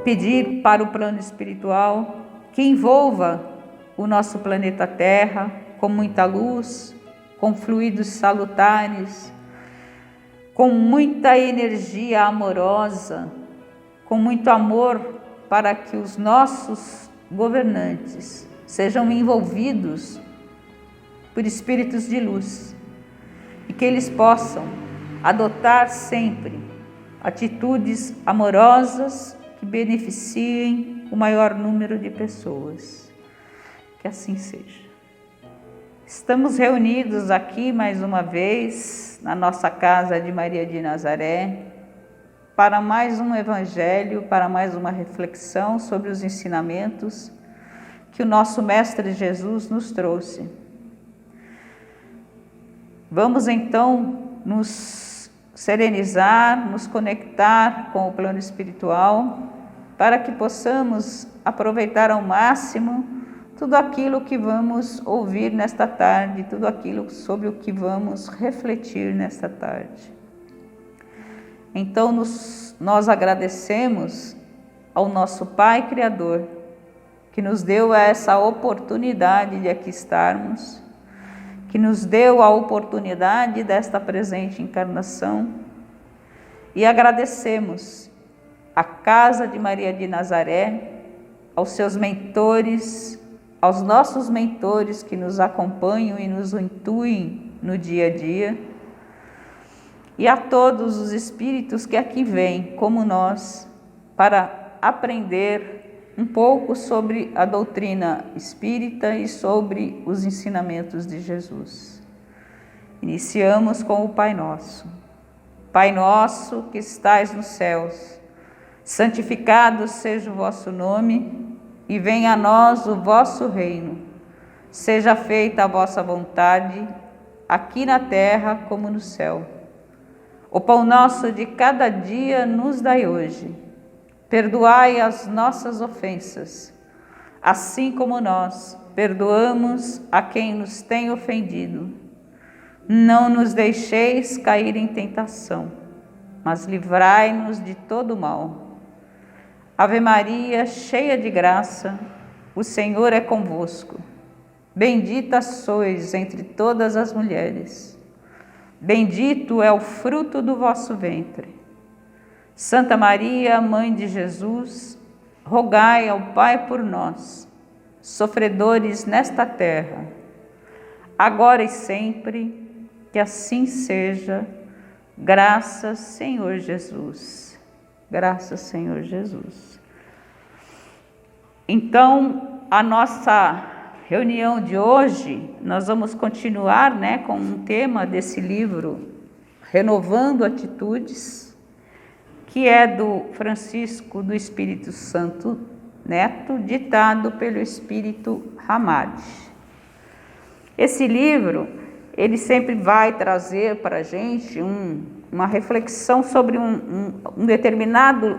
pedir para o plano espiritual que envolva o nosso planeta Terra com muita luz, com fluidos salutares, com muita energia amorosa, com muito amor, para que os nossos governantes sejam envolvidos por espíritos de luz e que eles possam adotar sempre atitudes amorosas que beneficiem o maior número de pessoas. Que assim seja. Estamos reunidos aqui mais uma vez na nossa casa de Maria de Nazaré para mais um evangelho, para mais uma reflexão sobre os ensinamentos que o nosso Mestre Jesus nos trouxe. Vamos então nos serenizar, nos conectar com o plano espiritual, para que possamos aproveitar ao máximo tudo aquilo que vamos ouvir nesta tarde, tudo aquilo sobre o que vamos refletir nesta tarde. Então nós agradecemos ao nosso Pai Criador, que nos deu essa oportunidade de aqui estarmos, que nos deu a oportunidade desta presente encarnação, e agradecemos à Casa de Maria de Nazaré, aos seus mentores, aos nossos mentores que nos acompanham e nos intuem no dia a dia, e a todos os espíritos que aqui vêm, como nós, para aprender um pouco sobre a doutrina espírita e sobre os ensinamentos de Jesus. Iniciamos com o Pai Nosso. Pai nosso que estais nos céus, santificado seja o vosso nome, e venha a nós o vosso reino. Seja feita a vossa vontade, aqui na terra como no céu. O pão nosso de cada dia nos dai hoje. Perdoai as nossas ofensas, assim como nós perdoamos a quem nos tem ofendido. Não nos deixeis cair em tentação, mas livrai-nos de todo mal. Ave Maria, cheia de graça, o Senhor é convosco. Bendita sois entre todas as mulheres. Bendito é o fruto do vosso ventre. Santa Maria, Mãe de Jesus, rogai ao Pai por nós, sofredores nesta terra, agora e sempre, que assim seja. Graças, Senhor Jesus. Graças, Senhor Jesus. Então, a nossa reunião de hoje, nós vamos continuar, com um tema desse livro, Renovando Atitudes, que é do Francisco do Espírito Santo Neto, ditado pelo Espírito Ramad. Esse livro, ele sempre vai trazer para a gente uma reflexão sobre um determinado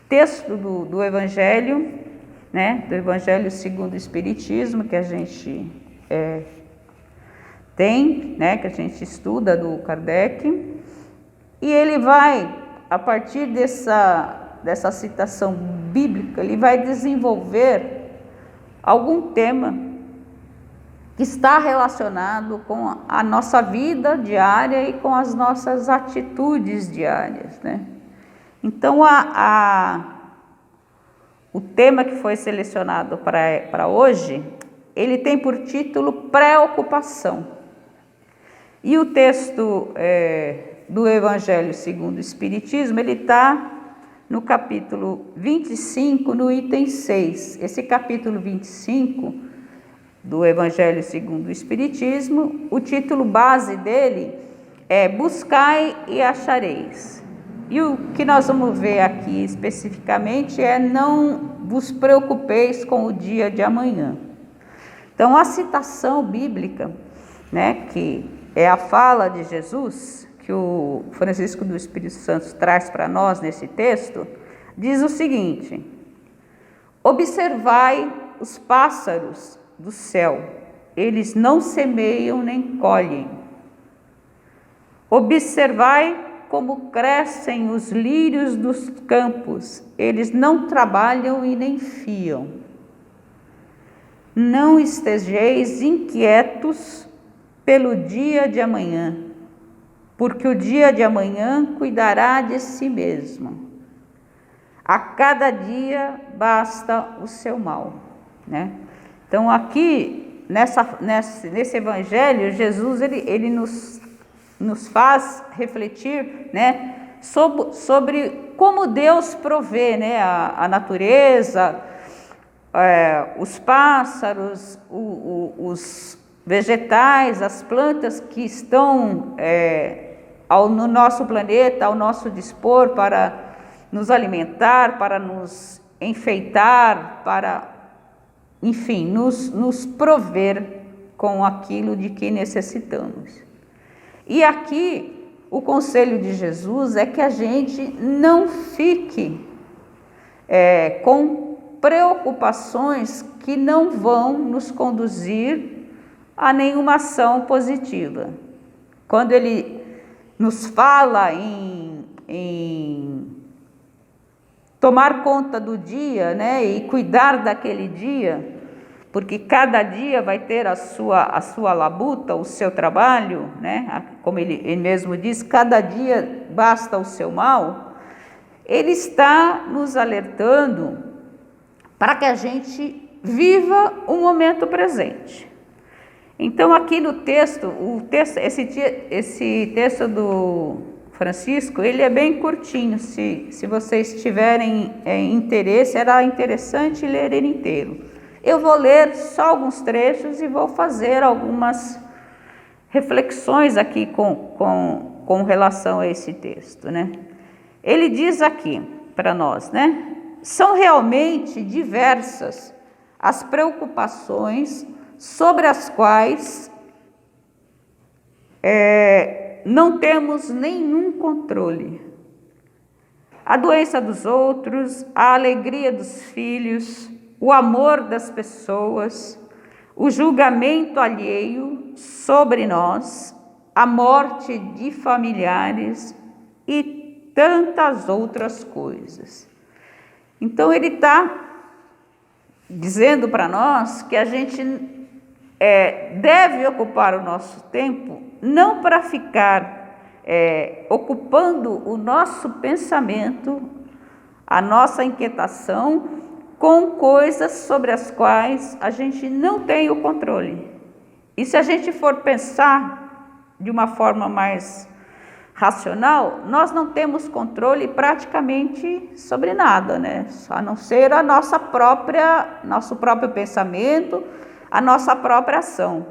texto do Evangelho, do Evangelho segundo o Espiritismo, que a gente tem, que a gente estuda do Kardec, e ele vai, a partir dessa citação bíblica, ele vai desenvolver algum tema que está relacionado com a nossa vida diária e com as nossas atitudes diárias, Então, o tema que foi selecionado para hoje, ele tem por título Preocupação. E o texto do Evangelho segundo o Espiritismo, ele está no capítulo 25, no item 6. Esse capítulo 25 do Evangelho segundo o Espiritismo, o título base dele é Buscai e achareis. E o que nós vamos ver aqui especificamente é não vos preocupeis com o dia de amanhã. Então, a citação bíblica, que é a fala de Jesus, que o Francisco do Espírito Santo traz para nós nesse texto, diz o seguinte: observai os pássaros do céu, eles não semeiam nem colhem. Observai como crescem os lírios dos campos, eles não trabalham e nem fiam. Não estejais inquietos pelo dia de amanhã, porque o dia de amanhã cuidará de si mesmo. A cada dia basta o seu mal, né? Então aqui, nesse evangelho, Jesus ele nos faz refletir, né, sobre como Deus provê, né, a natureza, os pássaros, os vegetais, as plantas que estão no nosso planeta, ao nosso dispor para nos alimentar, para nos enfeitar, para, enfim, nos prover com aquilo de que necessitamos. E aqui o conselho de Jesus é que a gente não fique com preocupações que não vão nos conduzir a nenhuma ação positiva. Quando ele nos fala em tomar conta do dia, né, e cuidar daquele dia, porque cada dia vai ter a sua labuta, o seu trabalho, né, como ele mesmo diz, cada dia basta o seu mal. Ele está nos alertando para que a gente viva o momento presente. Então aqui no texto, esse texto do Francisco, ele é bem curtinho, se vocês tiverem interesse, será interessante ler ele inteiro. Eu vou ler só alguns trechos e vou fazer algumas reflexões aqui com relação a esse texto, né? Ele diz aqui para nós, né? São realmente diversas as preocupações sobre as quais não temos nenhum controle. A doença dos outros, a alegria dos filhos, o amor das pessoas, o julgamento alheio sobre nós, a morte de familiares e tantas outras coisas. Então ele está dizendo para nós que a gente deve ocupar o nosso tempo não para ficar ocupando o nosso pensamento, a nossa inquietação com coisas sobre as quais a gente não tem o controle. E se a gente for pensar de uma forma mais racional, nós não temos controle praticamente sobre nada, né? A não ser nosso próprio pensamento, a nossa própria ação.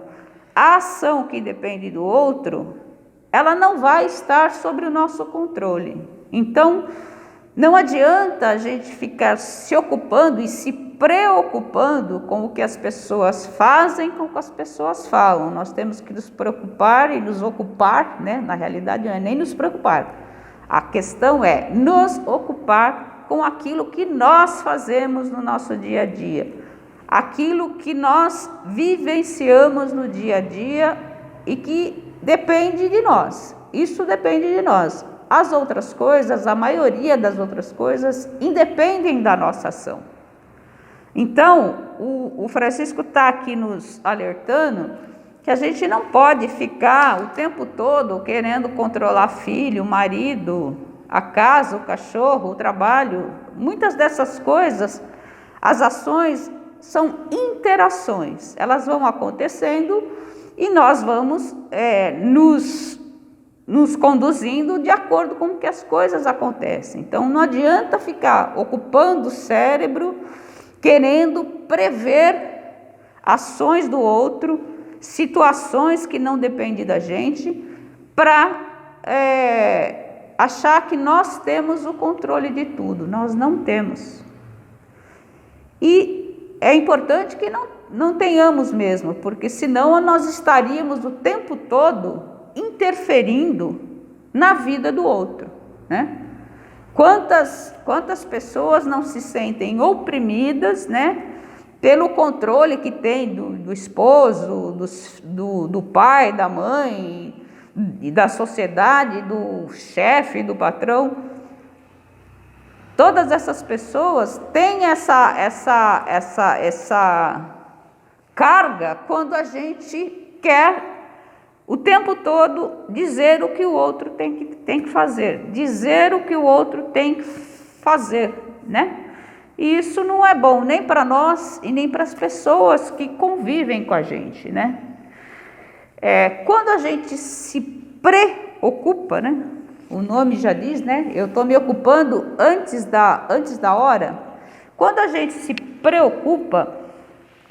A ação que depende do outro, ela não vai estar sobre o nosso controle. Então, não adianta a gente ficar se ocupando e se preocupando com o que as pessoas fazem, com o que as pessoas falam. Nós temos que nos preocupar e nos ocupar, né? Na realidade, não é nem nos preocupar. A questão é nos ocupar com aquilo que nós fazemos no nosso dia a dia. Aquilo que nós vivenciamos no dia a dia e que depende de nós. Isso depende de nós. As outras coisas, a maioria das outras coisas, independem da nossa ação. Então, o Francisco está aqui nos alertando que a gente não pode ficar o tempo todo querendo controlar filho, marido, a casa, o cachorro, o trabalho. Muitas dessas coisas, as ações são interações. Elas vão acontecendo e nós vamos nos conduzindo de acordo com o que as coisas acontecem. Então, não adianta ficar ocupando o cérebro, querendo prever ações do outro, situações que não dependem da gente, para achar que nós temos o controle de tudo. Nós não temos. E é importante que não tenhamos mesmo, porque senão nós estaríamos o tempo todo interferindo na vida do outro, né? Quantas pessoas não se sentem oprimidas, né, pelo controle que tem do esposo, do pai, da mãe, da sociedade, do chefe, do patrão. Todas essas pessoas têm essa carga quando a gente quer o tempo todo dizer o que o outro tem que fazer, dizer o que o outro tem que fazer, né? E isso não é bom nem para nós e nem para as pessoas que convivem com a gente, né? Quando a gente se preocupa, né? O nome já diz, né? Eu estou me ocupando antes da hora. Quando a gente se preocupa,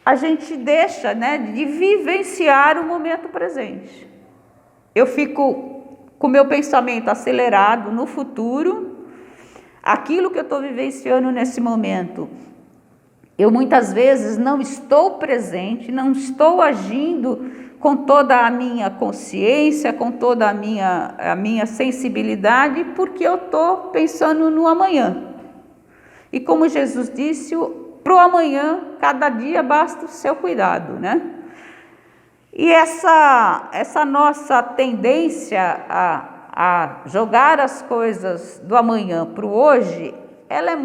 a gente deixa, né, de vivenciar o momento presente. Eu fico com o meu pensamento acelerado no futuro, aquilo que eu estou vivenciando nesse momento. Eu muitas vezes não estou presente, não estou agindo com toda a minha consciência, com toda a minha sensibilidade, porque eu estou pensando no amanhã. E como Jesus disse, para o amanhã, cada dia basta o seu cuidado, né? E essa nossa tendência a jogar as coisas do amanhã para o hoje, ela é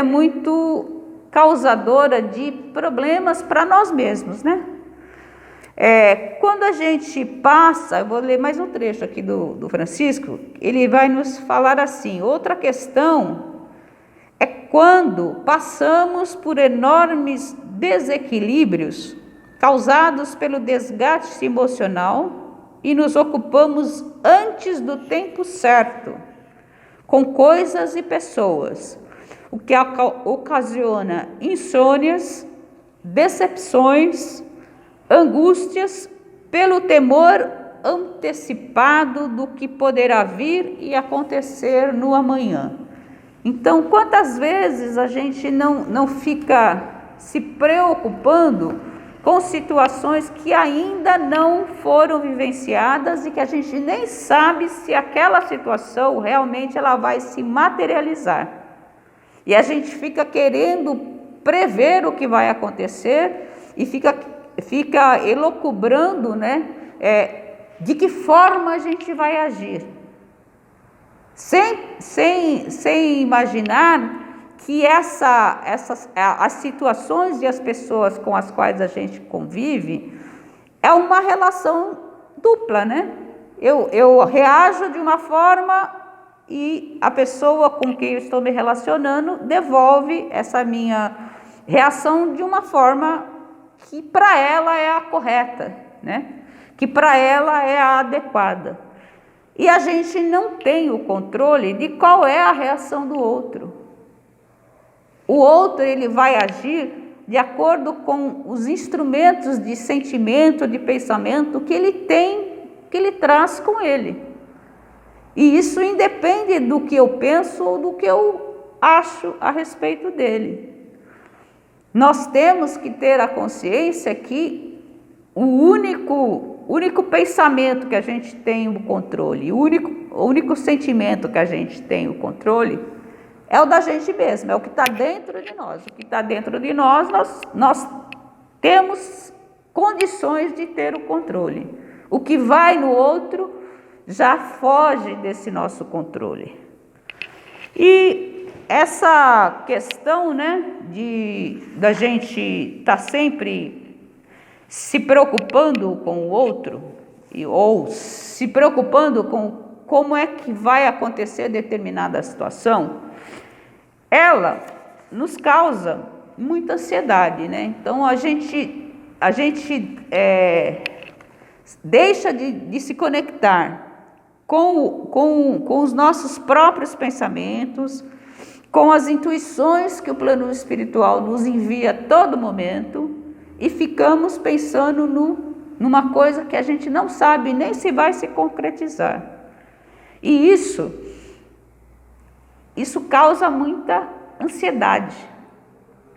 muito causadora de problemas para nós mesmos, né? Quando a gente passa, eu vou ler mais um trecho aqui do Francisco, ele vai nos falar assim: outra questão é quando passamos por enormes desequilíbrios causados pelo desgaste emocional e nos ocupamos antes do tempo certo com coisas e pessoas, o que ocasiona insônias, decepções, angústias pelo temor antecipado do que poderá vir e acontecer no amanhã. Então, quantas vezes a gente não fica se preocupando com situações que ainda não foram vivenciadas e que a gente nem sabe se aquela situação realmente ela vai se materializar. E a gente fica querendo prever o que vai acontecer e fica elucubrando, né, de que forma a gente vai agir. Sem imaginar que as situações e as pessoas com as quais a gente convive é uma relação dupla, né? Eu reajo de uma forma e a pessoa com quem eu estou me relacionando devolve essa minha reação de uma forma que para ela é a correta, né? Que para ela é a adequada. E a gente não tem o controle de qual é a reação do outro. O outro ele vai agir de acordo com os instrumentos de sentimento, de pensamento que ele tem, que ele traz com ele. E isso independe do que eu penso ou do que eu acho a respeito dele. Nós temos que ter a consciência que o único pensamento que a gente tem o controle, o único sentimento que a gente tem o controle é o da gente mesmo, é o que está dentro de nós. O que está dentro de nós temos condições de ter o controle. O que vai no outro já foge desse nosso controle. E essa questão, né, da gente estar sempre se preocupando com o outro, ou se preocupando com como é que vai acontecer determinada situação, ela nos causa muita ansiedade, né? Então a gente deixa de se conectar com os nossos próprios pensamentos, com as intuições que o plano espiritual nos envia a todo momento, e ficamos pensando numa coisa que a gente não sabe nem se vai se concretizar. E isso causa muita ansiedade,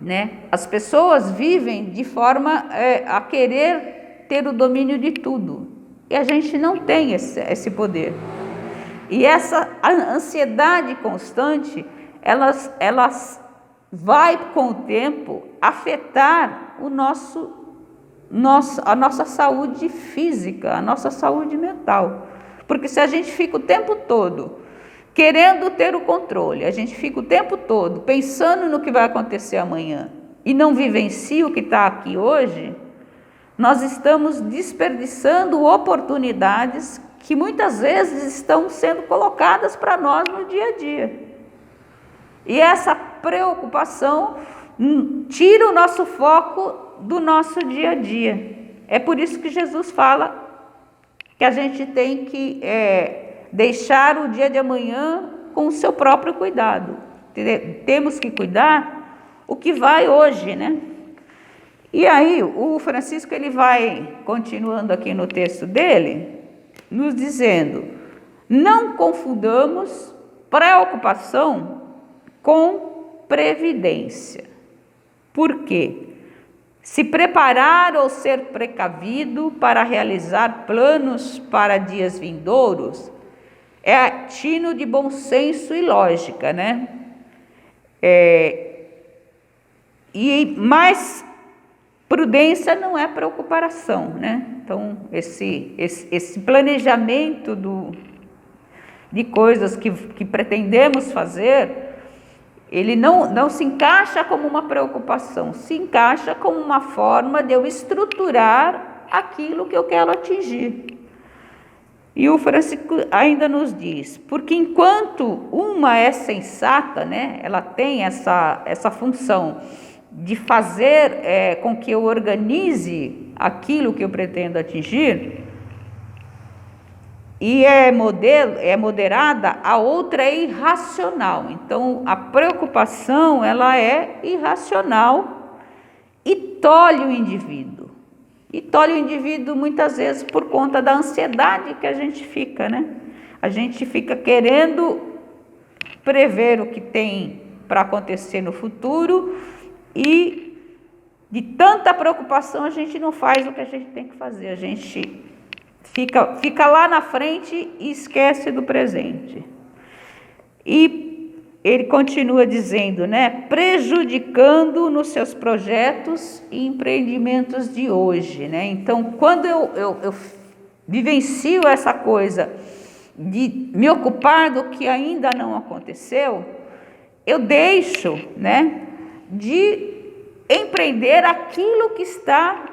né? As pessoas vivem de forma a querer ter o domínio de tudo, e a gente não tem esse poder. E essa ansiedade constante, elas vai com o tempo afetar o nosso a nossa saúde física, a nossa saúde mental. Porque se a gente fica o tempo todo querendo ter o controle, a gente fica o tempo todo pensando no que vai acontecer amanhã e não vivencia o que está aqui hoje, nós estamos desperdiçando oportunidades que muitas vezes estão sendo colocadas para nós no dia a dia. E essa preocupação tira o nosso foco do nosso dia a dia. É por isso que Jesus fala que a gente tem que deixar o dia de amanhã com o seu próprio cuidado. Temos que cuidar o que vai hoje, né? E aí o Francisco ele vai continuando aqui no texto dele, nos dizendo: não confundamos preocupação com previdência. Por quê? Se preparar ou ser precavido para realizar planos para dias vindouros é tino de bom senso e lógica, né? Mas prudência não é preocupação, né? Então, esse planejamento de coisas que pretendemos fazer, ele não se encaixa como uma preocupação, se encaixa como uma forma de eu estruturar aquilo que eu quero atingir. E o Francisco ainda nos diz, porque enquanto uma é sensata, né, ela tem essa função de fazer com que eu organize aquilo que eu pretendo atingir, e é moderada, a outra é irracional. Então, a preocupação, ela é irracional e tolhe o indivíduo. E tolhe o indivíduo muitas vezes por conta da ansiedade que a gente fica, né? A gente fica querendo prever o que tem para acontecer no futuro e de tanta preocupação a gente não faz o que a gente tem que fazer. A gente fica lá na frente e esquece do presente. E ele continua dizendo, né, prejudicando nos seus projetos e empreendimentos de hoje, né? Então, quando eu vivencio essa coisa de me ocupar do que ainda não aconteceu, eu deixo, né, de empreender aquilo que está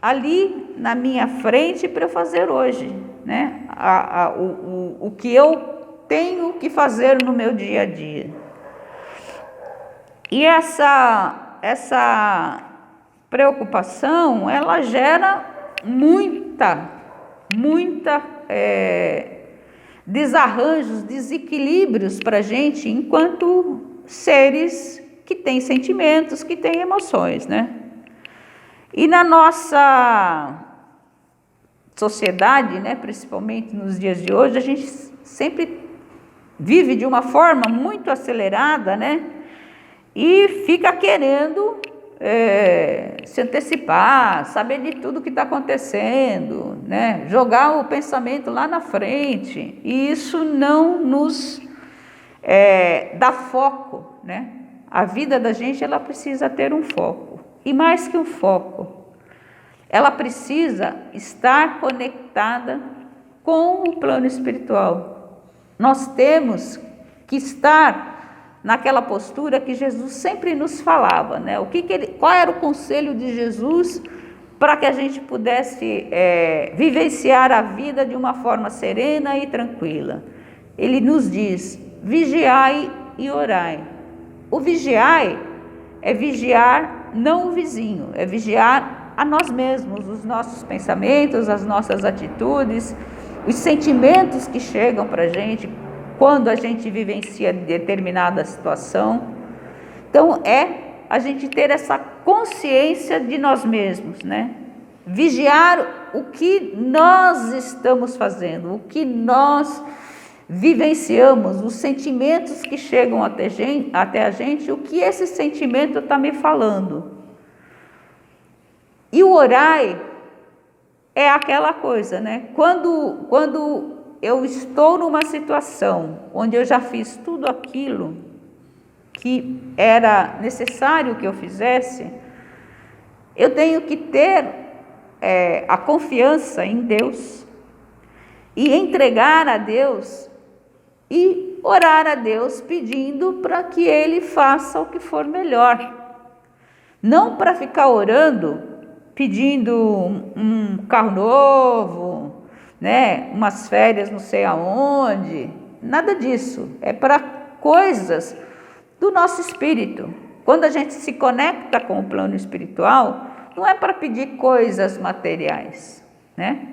ali na minha frente para eu fazer hoje, né? O que eu tenho que fazer no meu dia a dia. E essa preocupação, ela gera muita desarranjos, desequilíbrios para a gente enquanto seres que têm sentimentos, que têm emoções, né? E na nossa sociedade, né, principalmente nos dias de hoje, a gente sempre vive de uma forma muito acelerada, né? E fica querendo se antecipar, saber de tudo que está acontecendo, né? Jogar o pensamento lá na frente. E isso não nos dá foco, né? A vida da gente, ela precisa ter um foco. E mais que um foco, ela precisa estar conectada com o plano espiritual. Nós temos que estar naquela postura que Jesus sempre nos falava, né? Qual era o conselho de Jesus para que a gente pudesse vivenciar a vida de uma forma serena e tranquila? Ele nos diz: vigiai e orai. O vigiai é vigiar não o vizinho, é vigiar a nós mesmos, os nossos pensamentos, as nossas atitudes, os sentimentos que chegam para a gente quando a gente vivencia determinada situação. Então, a gente ter essa consciência de nós mesmos, né? Vigiar o que nós estamos fazendo, o que nós vivenciamos, os sentimentos que chegam até a gente, o que esse sentimento está me falando. E o orai é aquela coisa, né? Quando eu estou numa situação onde eu já fiz tudo aquilo que era necessário que eu fizesse, eu tenho que ter a confiança em Deus e entregar a Deus e orar a Deus pedindo para que Ele faça o que for melhor. Não para ficar orando, pedindo um carro novo, né, umas férias não sei aonde, nada disso. É para coisas do nosso espírito. Quando a gente se conecta com o plano espiritual, não é para pedir coisas materiais, né?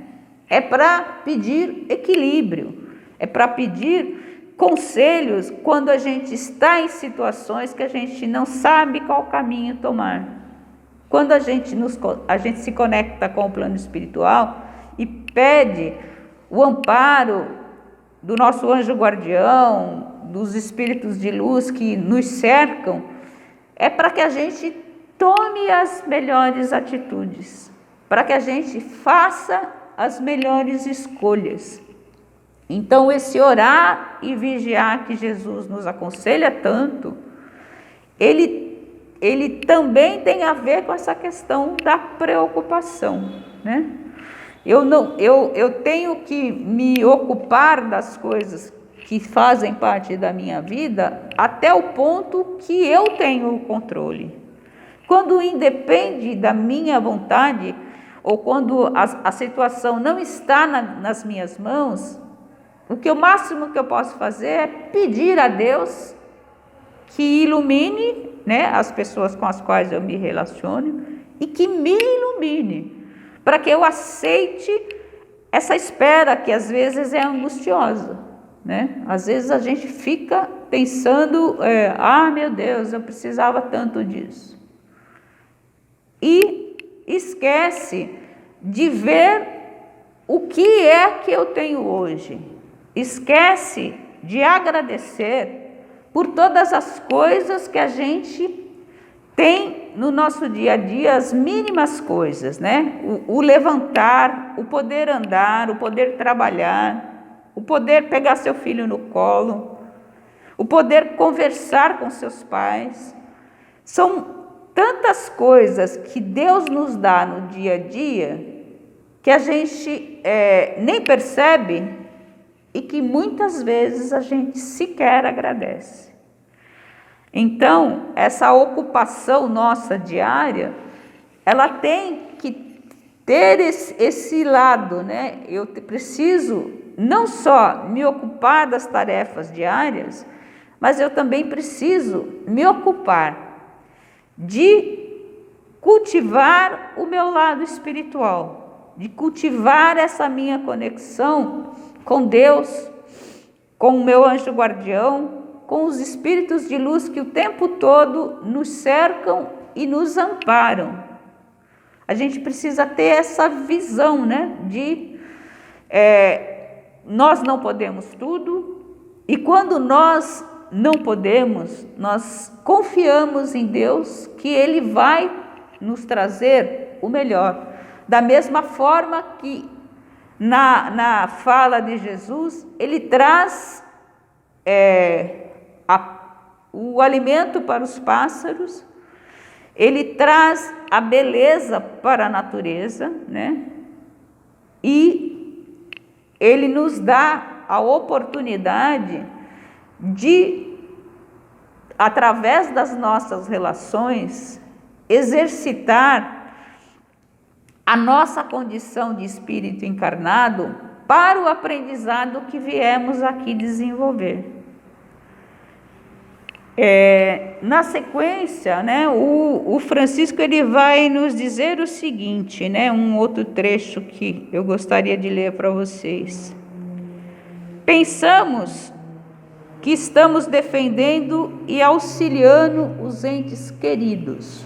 É para pedir equilíbrio, é para pedir conselhos quando a gente está em situações que a gente não sabe qual caminho tomar. Quando a gente se conecta com o plano espiritual e pede o amparo do nosso anjo guardião, dos espíritos de luz que nos cercam, é para que a gente tome as melhores atitudes, para que a gente faça as melhores escolhas. Então, esse orar e vigiar que Jesus nos aconselha tanto, ele também tem a ver com essa questão da preocupação, né? Eu tenho que me ocupar das coisas que fazem parte da minha vida até o ponto que eu tenho o controle. Quando independe da minha vontade, ou quando a situação não está nas minhas mãos, o máximo que eu posso fazer é pedir a Deus que ilumine, né, as pessoas com as quais eu me relaciono e que me ilumine, para que eu aceite essa espera que às vezes é angustiosa, né? Às vezes a gente fica pensando, meu Deus, eu precisava tanto disso. E esquece de ver o que é que eu tenho hoje. Esquece de agradecer por todas as coisas que a gente tem no nosso dia a dia, as mínimas coisas, né? O levantar, o poder andar, o poder trabalhar, o poder pegar seu filho no colo, o poder conversar com seus pais. São tantas coisas que Deus nos dá no dia a dia que a gente nem percebe e que muitas vezes a gente sequer agradece. Então, essa ocupação nossa diária, ela tem que ter esse lado, né? Eu preciso não só me ocupar das tarefas diárias, mas eu também preciso me ocupar de cultivar o meu lado espiritual, de cultivar essa minha conexão com Deus, com o meu anjo guardião, com os espíritos de luz que o tempo todo nos cercam e nos amparam. A gente precisa ter essa visão, né, de nós não podemos tudo, e quando nós não podemos, nós confiamos em Deus que Ele vai nos trazer o melhor. Da mesma forma que na fala de Jesus, Ele traz o alimento para os pássaros, Ele traz a beleza para a natureza, né? E Ele nos dá a oportunidade de, através das nossas relações, exercitar a nossa condição de espírito encarnado para o aprendizado que viemos aqui desenvolver. Na sequência, né, o Francisco ele vai nos dizer o seguinte, né, um outro trecho que eu gostaria de ler para vocês. Pensamos que estamos defendendo e auxiliando os entes queridos,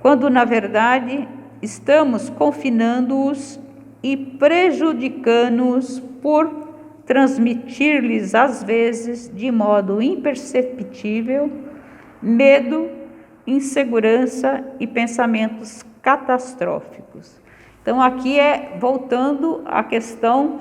quando na verdade estamos confinando-os e prejudicando-os por transmitir-lhes, às vezes, de modo imperceptível, medo, insegurança e pensamentos catastróficos. Então, aqui voltando à questão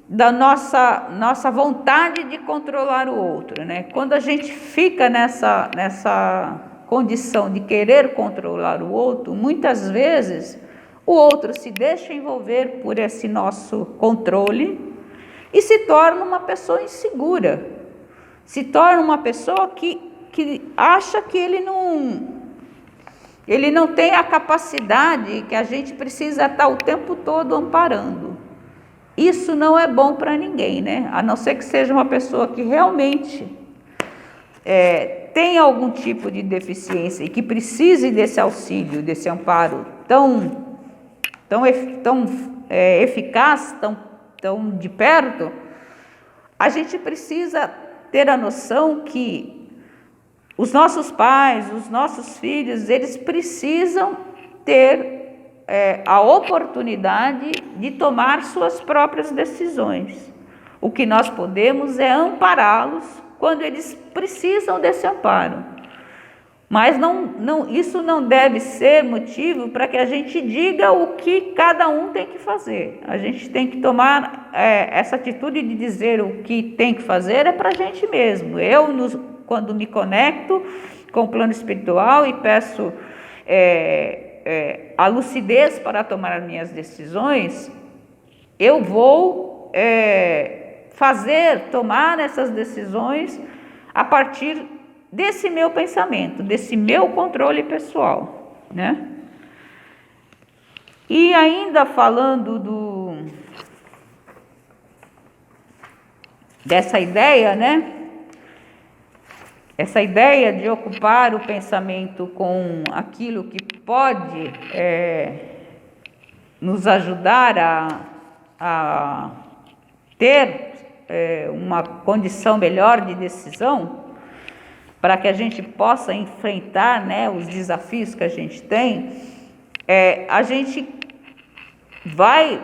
da nossa vontade de controlar o outro, né? Quando a gente fica nessa condição de querer controlar o outro, muitas vezes O outro se deixa envolver por esse nosso controle e se torna uma pessoa insegura, se torna uma pessoa que acha que ele não tem a capacidade, que a gente precisa estar o tempo todo amparando. Isso não é bom para ninguém, né? A não ser que seja uma pessoa que realmente tem algum tipo de deficiência e que precise desse auxílio, desse amparo tão eficaz, tão de perto. A gente precisa ter a noção que os nossos pais, os nossos filhos, eles precisam ter a oportunidade de tomar suas próprias decisões. O que nós podemos é ampará-los quando eles precisam desse amparo. Mas isso não deve ser motivo para que a gente diga o que cada um tem que fazer. A gente tem que tomar essa atitude de dizer o que tem que fazer para a gente mesmo. Quando me conecto com o plano espiritual e peço a lucidez para tomar as minhas decisões, eu vou tomar essas decisões a partir desse meu pensamento, desse meu controle pessoal, né? E ainda falando dessa ideia, né? Essa ideia de ocupar o pensamento com aquilo que pode nos ajudar a ter uma condição melhor de decisão, para que a gente possa enfrentar, né, os desafios que a gente tem, a gente vai,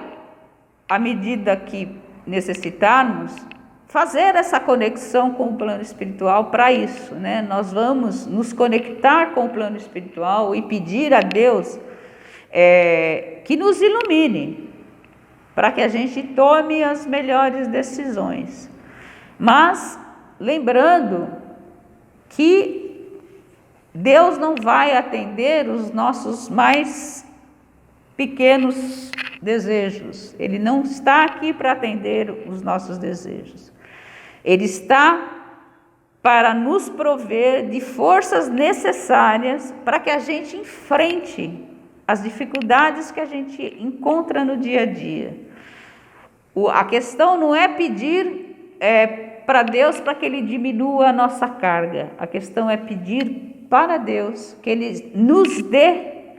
à medida que necessitarmos, fazer essa conexão com o plano espiritual para isso, né? Nós vamos nos conectar com o plano espiritual e pedir a Deus que nos ilumine, para que a gente tome as melhores decisões. Mas, lembrando que Deus não vai atender os nossos mais pequenos desejos. Ele não está aqui para atender os nossos desejos. Ele está para nos prover de forças necessárias para que a gente enfrente as dificuldades que a gente encontra no dia a dia. A questão não é pedir para Deus para que Ele diminua a nossa carga. A questão é pedir para Deus que Ele nos dê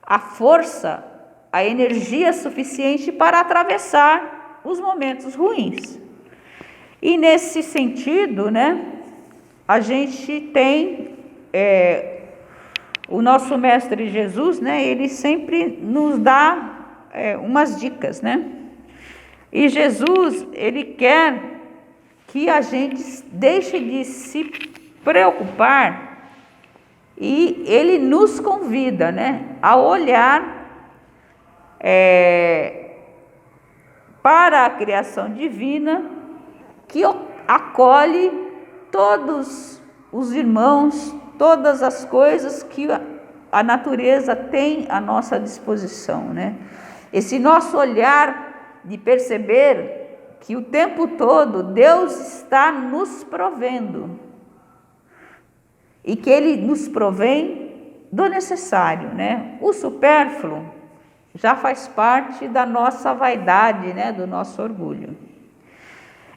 a força, a energia suficiente para atravessar os momentos ruins. E nesse sentido, né, a gente tem o nosso Mestre Jesus, né, ele sempre nos dá umas dicas, né? E Jesus, ele quer que a gente deixe de se preocupar e ele nos convida, né, a olhar para a criação divina que acolhe todos os irmãos, todas as coisas que a natureza tem à nossa disposição, né? Esse nosso olhar de perceber que o tempo todo Deus está nos provendo e que Ele nos provém do necessário, né? O supérfluo já faz parte da nossa vaidade, né? Do nosso orgulho.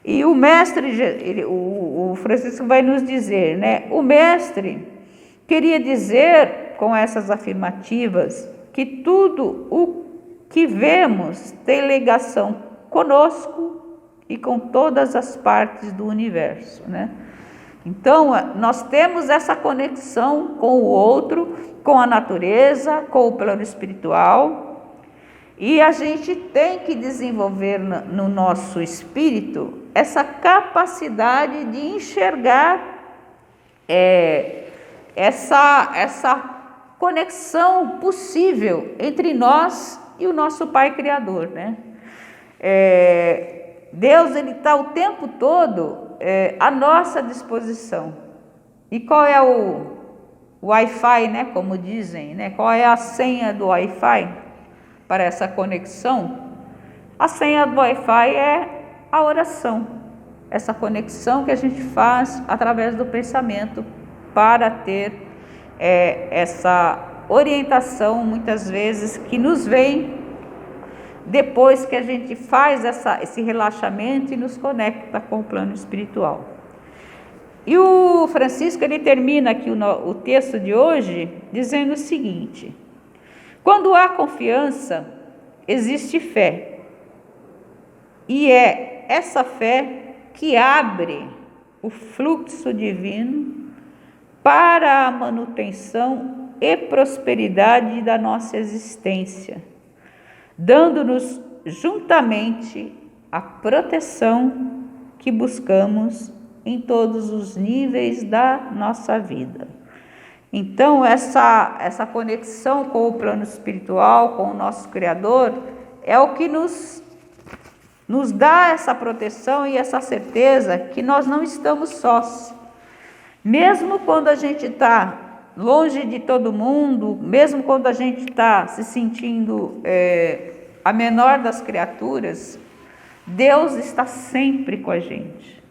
E o mestre, o Francisco vai nos dizer, né? O mestre queria dizer com essas afirmativas que tudo o que vemos tem ligação conosco e com todas as partes do universo, né? Então, nós temos essa conexão com o outro, com a natureza, com o plano espiritual, e a gente tem que desenvolver no nosso espírito essa capacidade de enxergar essa conexão possível entre nós e o nosso Pai Criador, né? Deus, ele está o tempo todo à nossa disposição. E qual é o Wi-Fi, né? Como dizem, né? Qual é a senha do Wi-Fi? para essa conexão, a senha do Wi-Fi é a oração, essa conexão que a gente faz através do pensamento para ter essa orientação, muitas vezes, que nos vem depois que a gente faz esse relaxamento e nos conecta com o plano espiritual. E o Francisco, ele termina aqui o texto de hoje dizendo o seguinte: quando há confiança, existe fé, e é essa fé que abre o fluxo divino para a manutenção e prosperidade da nossa existência, dando-nos juntamente a proteção que buscamos em todos os níveis da nossa vida. Então, essa conexão com o plano espiritual, com o nosso Criador, é o que nos dá essa proteção e essa certeza que nós não estamos sós. Mesmo quando a gente está longe de todo mundo, mesmo quando a gente está se sentindo a menor das criaturas, Deus está sempre com a gente.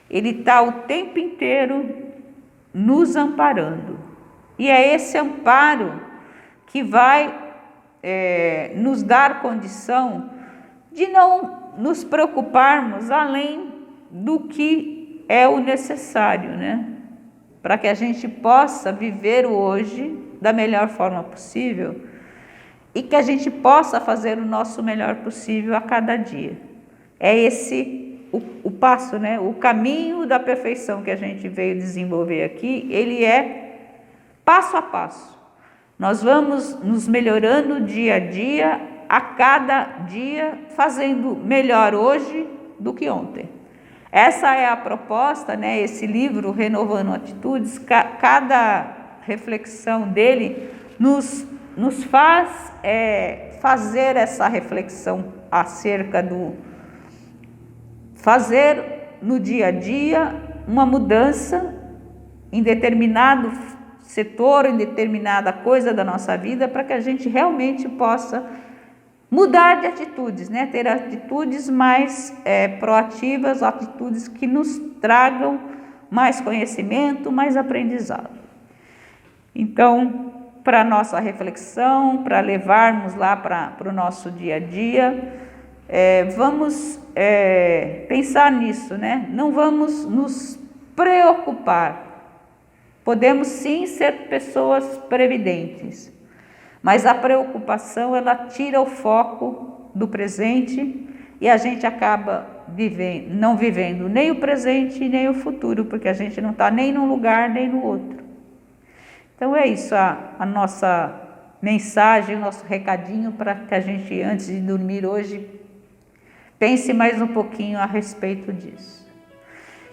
Ele está o tempo inteiro nos amparando. E é esse amparo que vai nos dar condição de não nos preocuparmos além do que é o necessário, né? Para que a gente possa viver o hoje da melhor forma possível e que a gente possa fazer o nosso melhor possível a cada dia. É esse o passo, né? O caminho da perfeição que a gente veio desenvolver aqui, ele é passo a passo. Nós vamos nos melhorando dia a dia, a cada dia, fazendo melhor hoje do que ontem. Essa é a proposta, né? Esse livro, Renovando Atitudes, cada reflexão dele nos faz fazer essa reflexão acerca fazer no dia a dia uma mudança em determinado setor, em determinada coisa da nossa vida, para que a gente realmente possa mudar de atitudes, né? Ter atitudes mais proativas, atitudes que nos tragam mais conhecimento, mais aprendizado. Então, para a nossa reflexão, para levarmos lá para o nosso dia a dia, vamos pensar nisso, né? Não vamos nos preocupar. Podemos sim ser pessoas previdentes, mas a preocupação, ela tira o foco do presente e a gente acaba não vivendo nem o presente nem o futuro, porque a gente não está nem num lugar nem no outro. Então é isso a nossa mensagem, o nosso recadinho para que a gente, antes de dormir hoje, pense mais um pouquinho a respeito disso.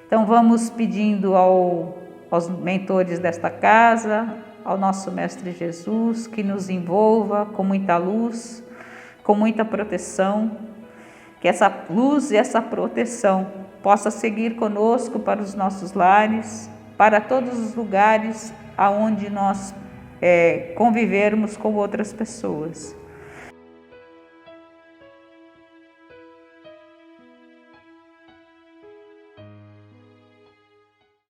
Então vamos pedindo aos mentores desta casa, ao nosso Mestre Jesus, que nos envolva com muita luz, com muita proteção, que essa luz e essa proteção possa seguir conosco para os nossos lares, para todos os lugares aonde nós convivermos com outras pessoas.